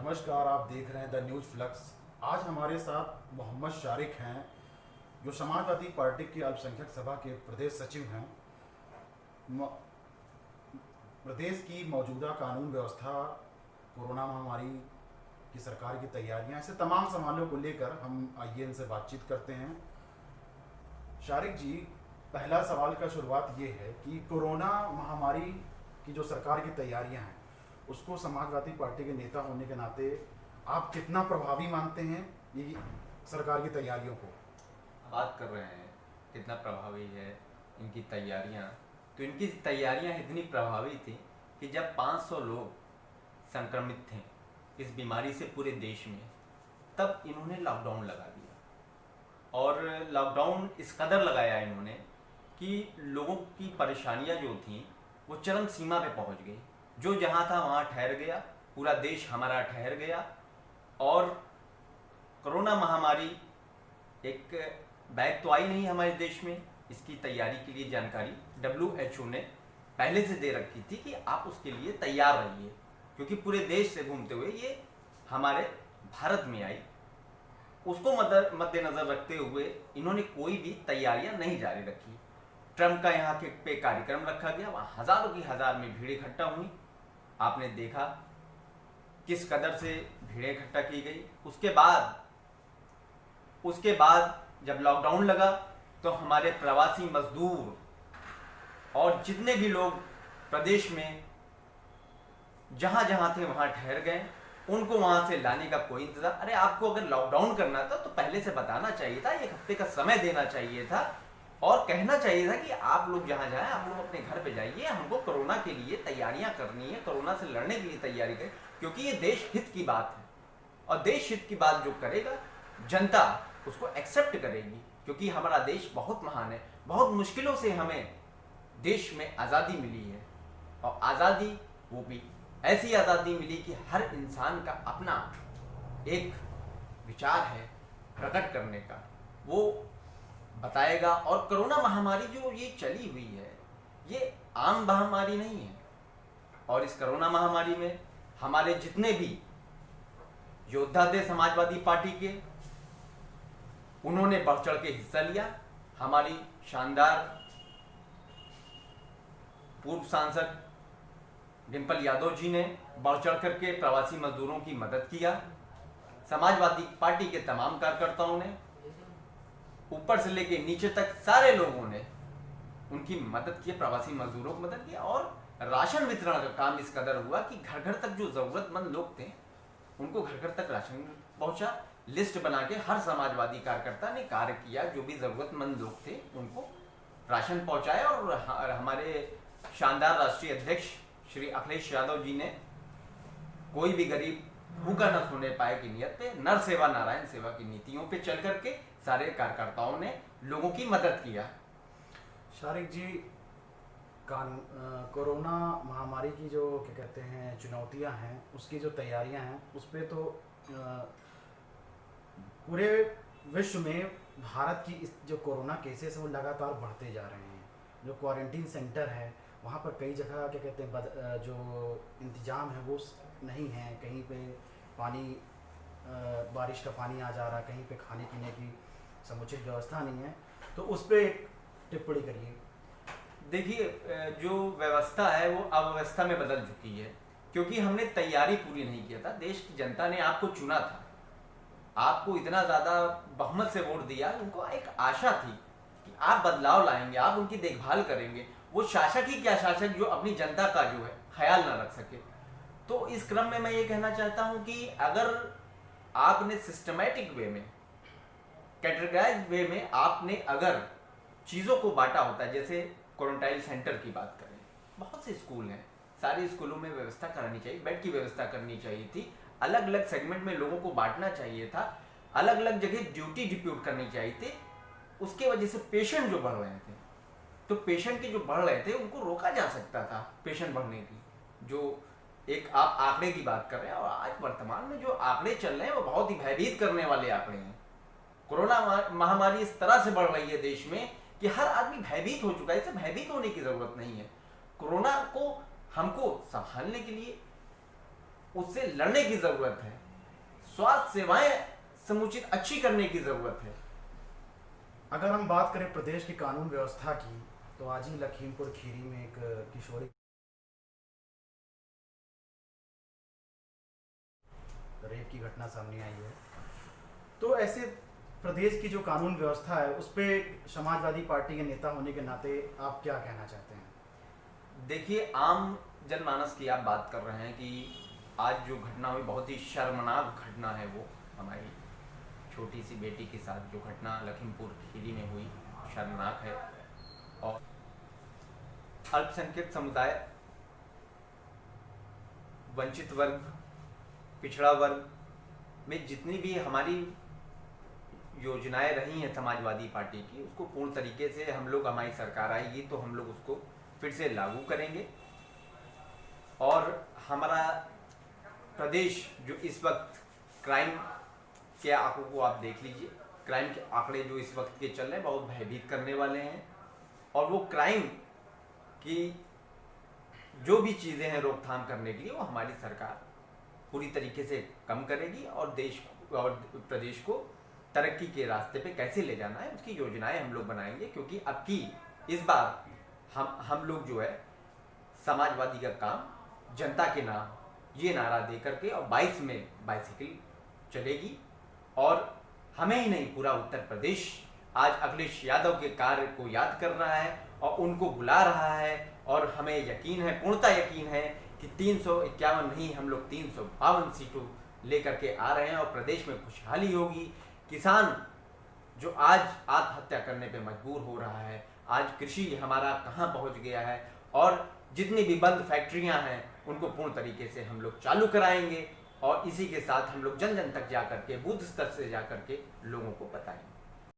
नमस्कार, आप देख रहे हैं द न्यूज फ्लक्स। आज हमारे साथ मोहम्मद शारिक हैं, जो समाजवादी पार्टी की अल्पसंख्यक सभा के प्रदेश सचिव हैं। प्रदेश की मौजूदा कानून व्यवस्था, कोरोना महामारी की सरकार की तैयारियां, ऐसे तमाम सवालों को लेकर हम आइए इनसे बातचीत करते हैं। शारिक जी, पहला सवाल का शुरुआत ये है कि कोरोना महामारी की जो सरकार की तैयारियां हैं, उसको समाजवादी पार्टी के नेता होने के नाते आप कितना प्रभावी मानते हैं ये सरकार की तैयारियों को? बात कर रहे हैं कितना प्रभावी है इनकी तैयारियां, तो इनकी तैयारियां इतनी प्रभावी थी कि जब 500 लोग संक्रमित थे इस बीमारी से पूरे देश में, तब इन्होंने लॉकडाउन लगा दिया। और लॉकडाउन इस कदर लगाया इन्होंने कि लोगों की परेशानियां जो थी वो चरम सीमा पे पहुंच गई। जो जहां था वहां ठहर गया, पूरा देश हमारा ठहर गया। और कोरोना महामारी एक बैग तो आई नहीं हमारे देश में। इसकी तैयारी के लिए जानकारी WHO ने पहले से दे रखी थी कि आप उसके लिए तैयार रहिए, क्योंकि पूरे देश से घूमते हुए ये हमारे भारत में आई। उसको मद्देनजर रखते हुए इन्होंने कोई भी तैयारियां नहीं जारी रखी। ट्रंप का यहाँ के पे कार्यक्रम रखा गया, वहाँ हजारों की हजार में भीड़ इकट्ठा हुई। आपने देखा किस कदर से भीड़ इकट्ठा की गई। उसके बाद जब लॉकडाउन लगा तो हमारे प्रवासी मजदूर और जितने भी लोग प्रदेश में जहां जहां थे वहां ठहर गए। उनको वहां से लाने का कोई इंतजार, अरे आपको अगर लॉकडाउन करना था तो पहले से बताना चाहिए था, 1 हफ्ते का समय देना चाहिए था और कहना चाहिए था कि आप लोग जहां जाएं, आप लोग अपने घर पे जाइए, हमको कोरोना के लिए तैयारियां करनी है, कोरोना से लड़ने के लिए तैयारी करें, क्योंकि ये देश हित की बात है। और देश हित की बात जो करेगा जनता उसको एक्सेप्ट करेगी, क्योंकि हमारा देश बहुत महान है। बहुत मुश्किलों से हमें देश में आज़ादी मिली है, और आज़ादी वो भी ऐसी आज़ादी मिली कि हर इंसान का अपना एक विचार है प्रकट करने का, वो बताएगा। और कोरोना महामारी जो ये चली हुई है, ये आम महामारी नहीं है। और इस कोरोना महामारी में हमारे जितने भी योद्धा थे समाजवादी पार्टी के, उन्होंने बढ़ चढ़ के हिस्सा लिया। हमारी शानदार पूर्व सांसद डिंपल यादव जी ने बढ़ चढ़ करके प्रवासी मजदूरों की मदद किया। समाजवादी पार्टी के तमाम कार्यकर्ताओं ने, ऊपर से लेके नीचे तक सारे लोगों ने उनकी मदद की, प्रवासी मजदूरों की मदद की। और राशन वितरण का काम इस कदर हुआ कि घर घर तक जो जरूरतमंद लोग थे उनको घर घर तक राशन पहुंचा। लिस्ट बना के हर समाजवादी कार्यकर्ता ने कार्य किया, जो भी जरूरतमंद लोग थे उनको राशन पहुंचाया। और हमारे शानदार राष्ट्रीय अध्यक्ष श्री अखिलेश यादव जी ने कोई भी गरीब भूखा न सोने पाए की नियत पे, नर सेवा नारायण सेवा की नीतियों पे चल करके सारे कार्यकर्ताओं ने लोगों की मदद किया। शारिक जी, कोरोना महामारी की जो क्या कहते हैं चुनौतियां हैं, उसकी जो तैयारियां हैं, उस पर तो पूरे विश्व में भारत की इस जो कोरोना केसेस हैं वो लगातार बढ़ते जा रहे हैं। जो क्वारंटीन सेंटर है वहाँ पर कई जगह क्या कहते हैं जो इंतज़ाम है वो नहीं है। कहीं पे पानी, बारिश का पानी आ जा रहा है, कहीं पे खाने पीने की समुचित व्यवस्था नहीं है। तो उस पर एक टिप्पणी करिए। देखिए, जो व्यवस्था है वो अव्यवस्था में बदल चुकी है, क्योंकि हमने तैयारी पूरी नहीं किया था। देश की जनता ने आपको चुना था, आपको इतना ज़्यादा बहुमत से वोट दिया, उनको एक आशा थी कि आप बदलाव लाएंगे, आप उनकी देखभाल करेंगे। वो शासक ही क्या शासक जो अपनी जनता का जो है ख्याल ना रख सके। तो इस क्रम में मैं ये कहना चाहता हूँ कि अगर आपने सिस्टमैटिक वे में, कैटेगराइज वे में आपने अगर चीज़ों को बांटा होता है, जैसे क्वारंटाइन सेंटर की बात करें, बहुत से स्कूल हैं, सारे स्कूलों में व्यवस्था करनी चाहिए, बेड की व्यवस्था करनी चाहिए थी, अलग अलग सेगमेंट में लोगों को बांटना चाहिए था, अलग अलग जगह ड्यूटी डिप्यूट करनी चाहिए थी। उसके वजह से पेशेंट जो बढ़ रहे थे, तो पेशेंट के जो बढ़ रहे थे उनको रोका जा सकता था। पेशेंट बढ़ने की जो एक आप आंकड़े की बात कर रहे हैं, और आज वर्तमान में जो आंकड़े चल रहे हैं वो बहुत ही भयभीत करने वाले आंकड़े हैं। कोरोना महामारी इस तरह से बढ़ रही है देश में कि हर आदमी भयभीत हो चुका है। इससे भयभीत होने की जरूरत नहीं है। कोरोना को हमको संभालने के लिए उससे लड़ने की जरूरत है। स्वास्थ्य सेवाएं समुचित अच्छी करने की जरूरत है। अगर हम बात करें प्रदेश की कानून व्यवस्था की, तो आज ही लखीमपुर खीरी में एक किशोरी रेप की घटना सामने आई है। तो ऐसे प्रदेश की जो कानून व्यवस्था है उस पर समाजवादी पार्टी के नेता होने के नाते आप क्या कहना चाहते हैं? देखिए, आम जनमानस की आप बात कर रहे हैं कि आज जो घटना हुई बहुत ही शर्मनाक घटना है। वो हमारी छोटी सी बेटी के साथ जो घटना लखीमपुर खीरी में हुई शर्मनाक है। और अल्पसंख्यक समुदाय, वंचित वर्ग, पिछड़ा वर्ग में जितनी भी हमारी योजनाएं रही हैं समाजवादी पार्टी की, उसको पूर्ण तरीके से हम लोग, हमारी सरकार आएगी तो हम लोग उसको फिर से लागू करेंगे। और हमारा प्रदेश जो इस वक्त क्राइम के आंकड़ों को आप देख लीजिए, क्राइम के आंकड़े जो इस वक्त के चल रहे हैं बहुत भयभीत करने वाले हैं। और वो क्राइम की जो भी चीज़ें हैं रोकथाम करने के लिए वो हमारी सरकार पूरी तरीके से कम करेगी और देश और प्रदेश को तरक्की के रास्ते पे कैसे ले जाना है उसकी योजनाएं हम लोग बनाएंगे। क्योंकि अब की इस बार हम लोग जो है समाजवादी का काम जनता के नाम ये नारा दे करके और 22 में बाइसिकल चलेगी। और हमें ही नहीं, पूरा उत्तर प्रदेश आज अखिलेश यादव के कार्य को याद कर रहा है और उनको बुला रहा है। और हमें यकीन है, पूर्णतः यकीन है कि 351 नहीं, हम लोग 352 सीटों लेकर के आ रहे हैं और प्रदेश में खुशहाली होगी। किसान जो आज आत्महत्या करने पे मजबूर हो रहा है, आज कृषि हमारा कहाँ पहुँच गया है, और जितनी भी बंद फैक्ट्रियाँ हैं उनको पूर्ण तरीके से हम लोग चालू कराएंगे। और इसी के साथ हम लोग जन जन तक जा करके, बूथ स्तर से जा करके लोगों को बताएंगे।